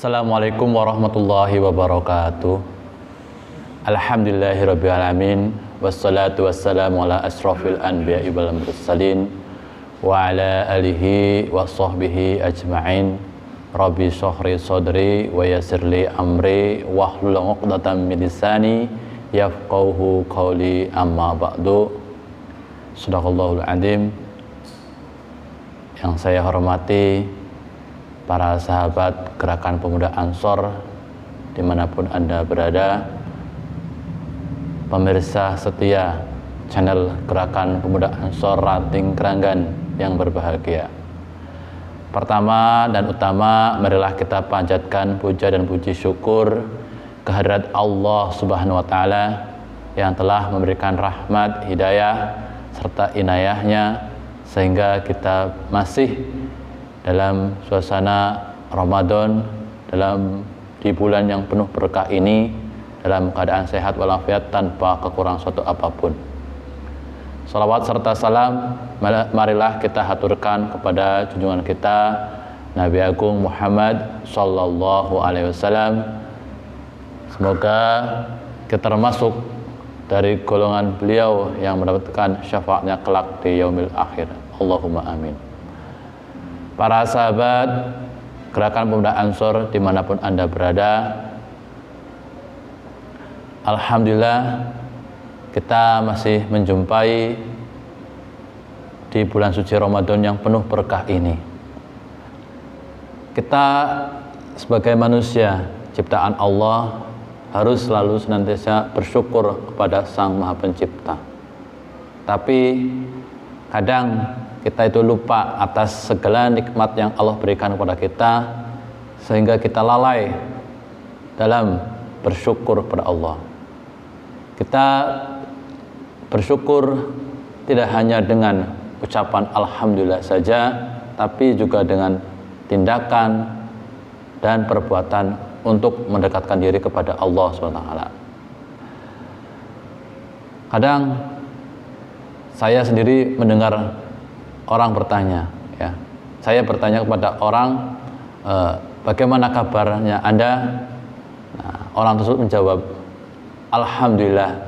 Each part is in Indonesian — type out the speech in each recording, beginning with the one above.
Assalamualaikum warahmatullahi wabarakatuh. Alhamdulillahirabbil alamin wassalatu wassalamu ala asrofil anbiya'i wal mursalin wa ala alihi wa sahbihi ajma'in. Rabbi shrahli sadri wa yassirli amri wahlul 'uqdatam min lisani yafqahu qawli, amma ba'du. Shadaqallahul adzim. Yang saya hormati para sahabat Gerakan Pemuda Ansor dimanapun Anda berada, pemirsa setia channel Gerakan Pemuda Ansor Ranting Keranggan yang berbahagia. Pertama dan utama, marilah kita panjatkan puja dan puji syukur kehadirat Allah Subhanahu wa Ta'ala yang telah memberikan rahmat, hidayah serta inayahnya sehingga kita masih dalam suasana Ramadan, di bulan yang penuh berkah ini, dalam keadaan sehat walafiat tanpa kekurangan suatu apapun. Salawat serta salam marilah kita haturkan kepada junjungan kita Nabi Agung Muhammad sallallahu alaihi wasallam. Semoga kita termasuk dari golongan beliau yang mendapatkan syafaatnya kelak di yaumil akhir. Allahumma amin. Para sahabat Gerakan Pemuda Ansor dimanapun Anda berada, alhamdulillah kita masih menjumpai di bulan suci Ramadan yang penuh berkah ini. Kita sebagai manusia ciptaan Allah harus selalu senantiasa bersyukur kepada Sang Maha Pencipta. Tapi kadang kita itu lupa atas segala nikmat yang Allah berikan kepada kita, sehingga kita lalai dalam bersyukur kepada Allah. Kita bersyukur tidak hanya dengan ucapan alhamdulillah saja, tapi juga dengan tindakan dan perbuatan untuk mendekatkan diri kepada Allah SWT. Kadang saya sendiri mendengar orang bertanya, ya. Saya bertanya kepada orang, bagaimana kabarnya Anda? Nah, orang tersebut menjawab, alhamdulillah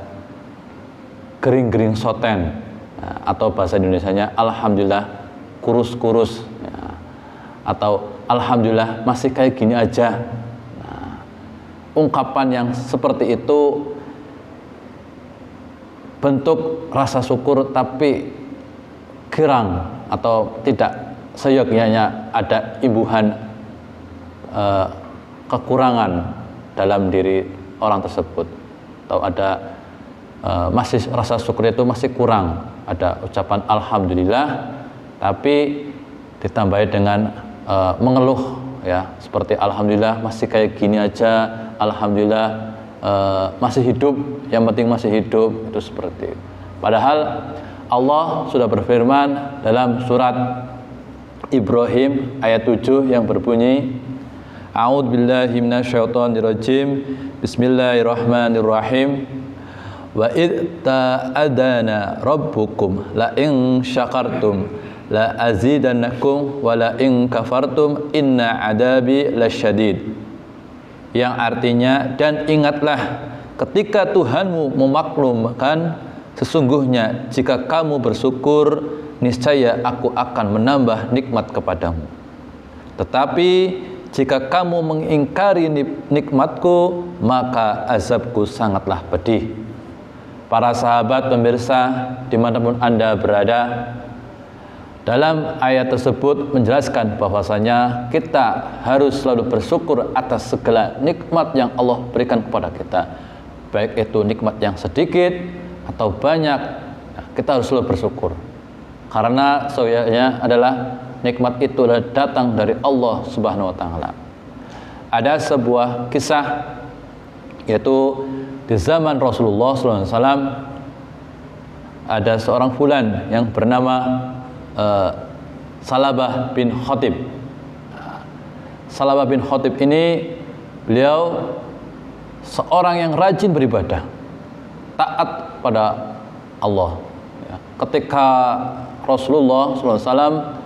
gering-gering soten, ya, atau bahasa Indonesianya alhamdulillah kurus-kurus, ya, atau alhamdulillah masih kayak gini aja. Nah, ungkapan yang seperti itu bentuk rasa syukur tapi kurang atau tidak seyogyanya, ada imbuhan kekurangan dalam diri orang tersebut, atau ada masih rasa syukur itu masih kurang. Ada ucapan alhamdulillah tapi ditambahi dengan mengeluh, ya, seperti alhamdulillah masih kayak gini aja, alhamdulillah masih hidup, yang penting masih hidup, itu seperti itu. Padahal Allah sudah berfirman dalam surat Ibrahim ayat 7 yang berbunyi, A'udzubillahi minasyaitonirrajim, Bismillahirrahmanirrahim. Wa id ta'adana rabbukum la in syakartum la azidannakum wa la in kafartum inna adabi lasyadid. Yang artinya, dan ingatlah ketika Tuhanmu memaklumkan, sesungguhnya jika kamu bersyukur, niscaya aku akan menambah nikmat kepadamu. Tetapi jika kamu mengingkari nikmatku, maka azabku sangatlah pedih. Para sahabat pemirsa dimanapun Anda berada, dalam ayat tersebut menjelaskan bahwasanya kita harus selalu bersyukur atas segala nikmat yang Allah berikan kepada kita, baik itu nikmat yang sedikit atau banyak. Kita harus selalu bersyukur, karena sesungguhnya adalah nikmat itu datang dari Allah Subhanahu wa Ta'ala. Ada sebuah kisah, yaitu di zaman Rasulullah SAW ada seorang fulan yang bernama Salabah bin Khatib. Salabah bin Khatib ini, beliau seorang yang rajin beribadah, taat pada Allah. Ketika Rasulullah SAW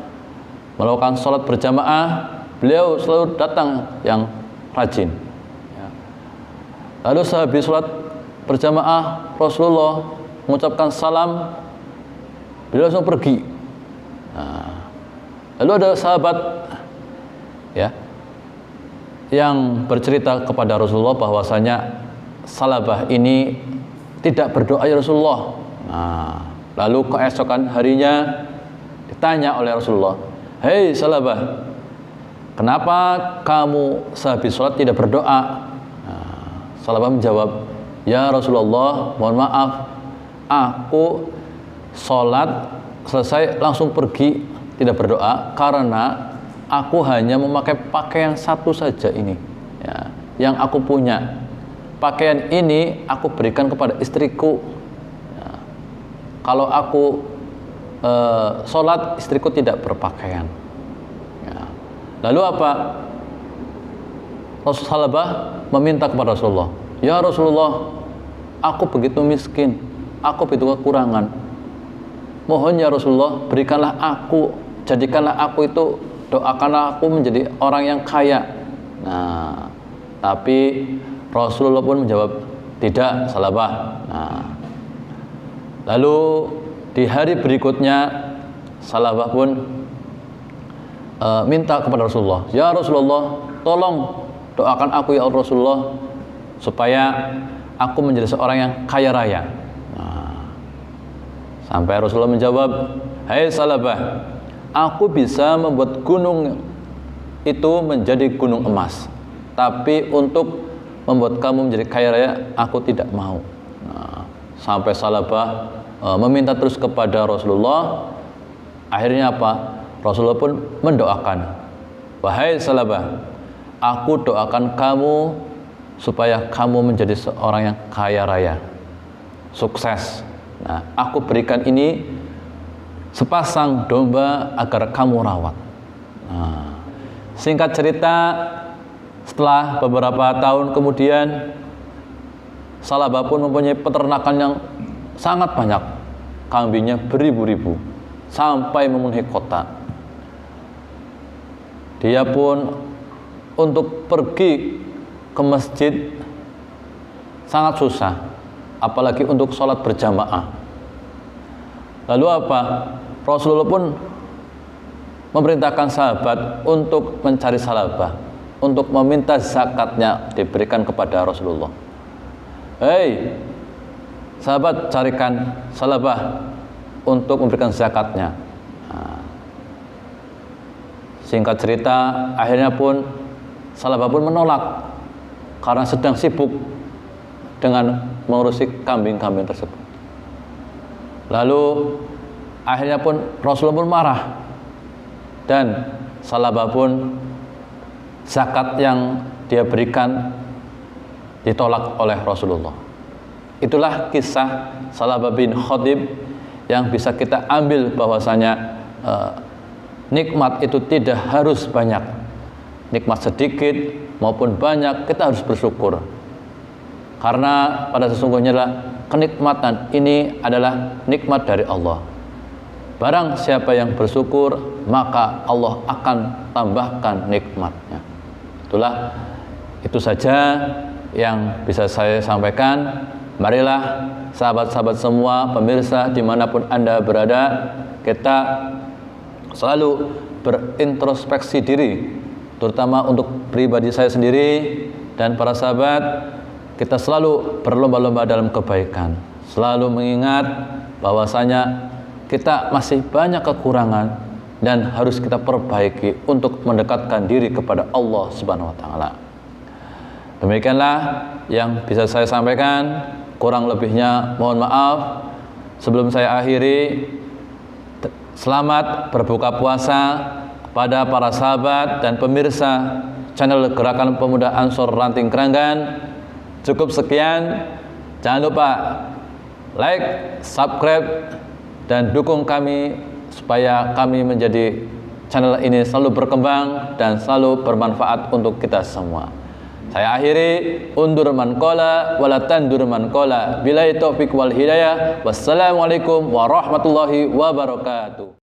melakukan sholat berjamaah, beliau selalu datang yang rajin. Ya. Lalu sehabis sholat berjamaah, Rasulullah mengucapkan salam, beliau langsung pergi. Nah, lalu ada sahabat ya yang bercerita kepada Rasulullah bahwasanya Salabah ini tidak berdoa ya Rasulullah. Nah, lalu keesokan harinya ditanya oleh Rasulullah, "Hei Salabah, kenapa kamu sehabis sholat tidak berdoa?" Nah, Salabah menjawab, "Ya Rasulullah, mohon maaf, aku sholat selesai langsung pergi tidak berdoa karena aku hanya memakai pakaian satu saja ini ya, yang aku punya. Pakaian ini aku berikan kepada istriku. Ya, kalau aku sholat, istriku tidak berpakaian." Ya. Lalu apa? Rasulullah meminta kepada Rasulullah, "Ya Rasulullah, aku begitu miskin, aku begitu kekurangan. Mohon ya Rasulullah, berikanlah aku, jadikanlah aku itu, doakanlah aku menjadi orang yang kaya." Nah, tapi Rasulullah pun menjawab, "Tidak, Salabah." Nah, lalu di hari berikutnya Salabah pun minta kepada Rasulullah, "Ya Rasulullah, tolong doakan aku ya Rasulullah supaya aku menjadi seorang yang kaya raya." Nah, sampai Rasulullah menjawab, "Hai Salabah, aku bisa membuat gunung itu menjadi gunung emas, tapi untuk membuat kamu menjadi kaya raya, aku tidak mau." Nah, sampai Salabah meminta terus kepada Rasulullah. Akhirnya apa? Rasulullah pun mendoakan, "Wahai Salabah, aku doakan kamu supaya kamu menjadi seorang yang kaya raya, sukses. Nah, aku berikan ini sepasang domba agar kamu rawat." Nah, singkat cerita, setelah beberapa tahun kemudian, Salabah pun mempunyai peternakan yang sangat banyak, kambingnya beribu-ribu sampai memenuhi kota. Dia pun untuk pergi ke masjid sangat susah, apalagi untuk sholat berjamaah. Lalu apa? Rasulullah pun memerintahkan sahabat untuk mencari Salabah, untuk meminta zakatnya diberikan kepada Rasulullah. "Hei sahabat, carikan Salabah untuk memberikan zakatnya." Nah, singkat cerita, akhirnya pun Salabah pun menolak karena sedang sibuk dengan mengurusi kambing-kambing tersebut. Lalu akhirnya pun Rasulullah pun marah, dan Salabah pun zakat yang dia berikan ditolak oleh Rasulullah. Itulah kisah Salabah bin Khatib yang bisa kita ambil bahwasanya nikmat itu tidak harus banyak. Nikmat sedikit maupun banyak, kita harus bersyukur. Karena pada sesungguhnya kenikmatan ini adalah nikmat dari Allah. Barang siapa yang bersyukur, maka Allah akan tambahkan nikmatnya. Itu saja yang bisa saya sampaikan. Marilah sahabat-sahabat semua, pemirsa dimanapun Anda berada, kita selalu berintrospeksi diri, terutama untuk pribadi saya sendiri dan para sahabat. Kita selalu berlomba-lomba dalam kebaikan, selalu mengingat bahwasanya kita masih banyak kekurangan dan harus kita perbaiki untuk mendekatkan diri kepada Allah Subhanahu wa taala. Demikianlah yang bisa saya sampaikan. Kurang lebihnya mohon maaf. Sebelum saya akhiri, selamat berbuka puasa kepada para sahabat dan pemirsa channel Gerakan Pemuda Ansor Ranting Keranggan. Cukup sekian. Jangan lupa like, subscribe, dan dukung kami supaya kami menjadi channel ini selalu berkembang dan selalu bermanfaat untuk kita semua. Saya akhiri, undur man qala wala tandur man qala. Billahi taufiq wal hidayah. Wassalamualaikum warahmatullahi wabarakatuh.